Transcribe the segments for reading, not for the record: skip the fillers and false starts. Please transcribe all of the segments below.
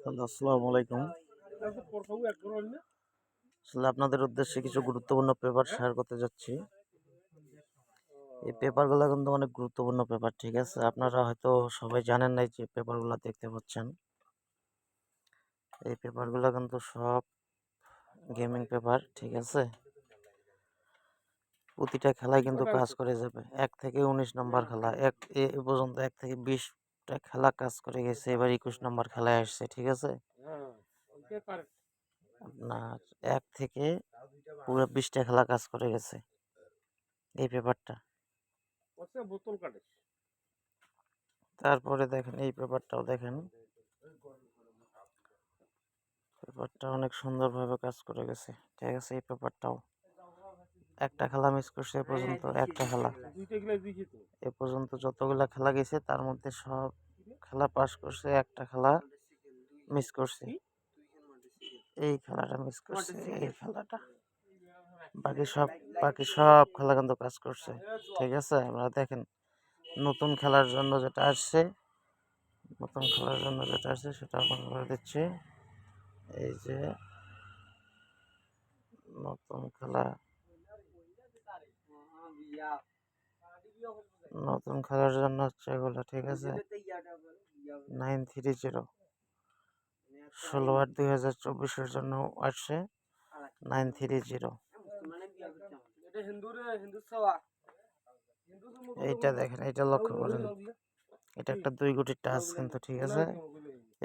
Hello, আসসালামু আলাইকুম। আসলে আপনাদের উদ্দেশ্যে কিছু গুরুত্বপূর্ণ পেপার শেয়ার করতে যাচ্ছি। এই পেপারগুলো কিন্তু অনেক গুরুত্বপূর্ণ পেপার, ঠিক আছে? আপনারা হয়তো সবাই জানেন নাই যে পেপারগুলো দেখতে পাচ্ছেন। এই পেপারগুলো কিন্তু সব গেমিং পেপার, ঠিক আছে? প্রতিটা খেলায় কিন্তু কাজ করে যাবে। ১ থেকে ১৯ নম্বর খেলা, এ পর্যন্ত ১ থেকে ২০টা খেলা কাজ করে গেছে। এবার ২১ নম্বর খেলায় আসছে, ঠিক আছে? আপনার ১ থেকে পুরো ২০টা খেলা কাজ করে গেছে এই পেপারটা। তারপরে দেখেন এই পেপারটাও দেখেন, পেপারটা অনেক সুন্দরভাবে কাজ করে গেছে, ঠিক আছে? এই পেপারটাও একটা খেলা মিস করছে এ পর্যন্ত, একটা খেলা। এ পর্যন্ত যতগুলা খেলা গেছে তার মধ্যে সব খেলা পাস করছে, একটা খেলা মিস করছে। এই খেলাটা মিস করছে, এই খেলাটা। বাকি সব খেলা কিন্তু কাজ করছে, ঠিক আছে? আমরা দেখেন নতুন খেলার জন্য যেটা আসছে, সেটা আপনাকে বলে দিচ্ছি। এই যে নতুন খেলার জন্য হচ্ছে এগুলো, ঠিক আছে? 930 16/8/2024 জন্য আসছে 930। এইটা দেখেন, এটা লক্ষ্য করেন, এটা একটা 2 গুটির টাচ কিন্তু, ঠিক আছে?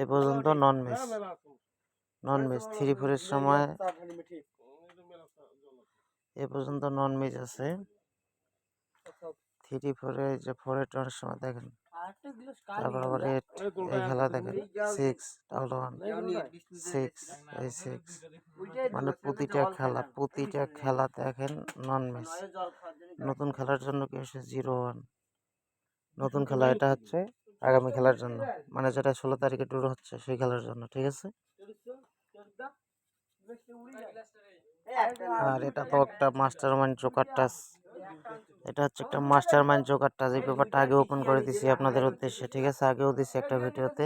এ পর্যন্ত নন মিস 3-4 এর সময় এ পর্যন্ত নন মিস আছে। 3-4 এ যে 4 এর টার সময় দেখেন, তারপর আবার 8 এই খেলা দেখেন, 6-1 6 এই 6, মানে প্রতিটা খেলা দেখেন নন মিস। নতুন খেলার জন্য কি হচ্ছে 0-1 নতুন খেলা, এটা হচ্ছে আগামী খেলার জন্য, মানে যেটা 16 তারিখে ট্যুর হচ্ছে সেই খেলার জন্য, ঠিক আছে? আর এটা তো একটা মাস্টার মাইন্ড জোকার টাচ, এটা হচ্ছে একটা মাস্টার মাইন্ড জোকার টাচ। এই পেপারটা আগে ওপেন করে দিছি আপনাদের উদ্দেশ্যে, ঠিক আছে? আগেও দিছি একটা ভিডিওতে,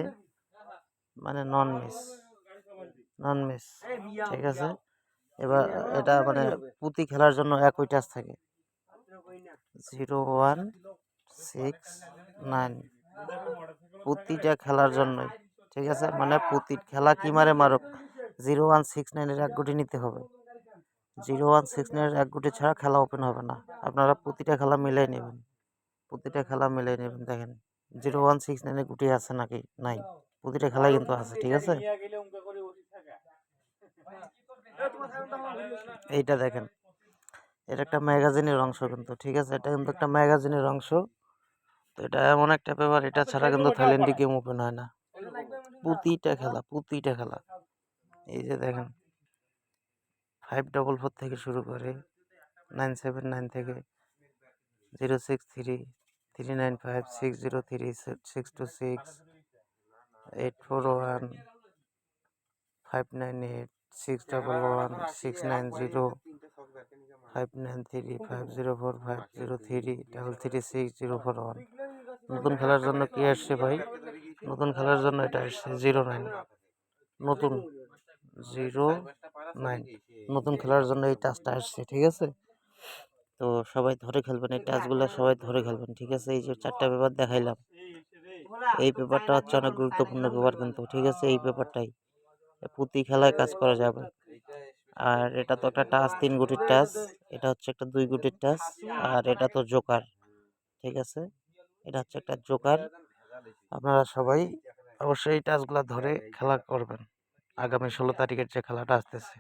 মানে নন মিস, ঠিক আছে? এবার এটা মানে প্রতি খেলার জন্য একই টাচ থাকে, 0-1-6-9 প্রতিটা খেলার জন্যই, ঠিক আছে? মানে প্রতি খেলা কি মারুক 0-1-6-9 এর এক গুটি নিতে হবে। 0-1-6-9 এর এক গুটি ছাড়া খেলা ওপেন হবে না। আপনারা প্রতিটা খেলা মিলাই নেবেন, দেখেন 0-1-6-9 এর গুটি আছে নাকি নাই, প্রতিটা খেলায় কিন্তু আছে, ঠিক আছে? এইটা দেখেন, এটা একটা ম্যাগাজিনের অংশ কিন্তু, ঠিক আছে? এটা কিন্তু একটা ম্যাগাজিনের অংশ। তো এটা এমন একটা পেপার, এটা ছাড়া কিন্তু থাইল্যান্ডে গেম ওপেন হয় না। প্রতিটা খেলা এই যে দেখেন 544 থেকে শুরু করে 979 থেকে 06339560849861155935045033335045031। নতুন খেলার জন্য কি আসছে ভাই? নতুন খেলার জন্য এটা আসছে 09 নতুন 09 নতুন খেলার জন্য এই টাচটা আসছে, ঠিক আছে? তো সবাই ধরে খেলবেন, এই টাচগুলো সবাই ধরে খেলবেন, ঠিক আছে? এই যে 4টা পেপার দেখাইলাম, এই পেপারটা হচ্ছে অনেক গুরুত্বপূর্ণ পেপার কিন্তু, ঠিক আছে? এই পেপারটাই প্রতি খেলায় কাজ করা যাবে। আর এটা তো একটা টাচ 3 গুটির টাচ, এটা হচ্ছে একটা 2 গুটির টাচ, আর এটা তো জোকার, ঠিক আছে? এটা হচ্ছে একটা জোকার। আপনারা সবাই অবশ্যই এই টাচগুলা ধরে খেলা করবেন আগামী 16 তারিখের যে খেলাটা আসতেছে।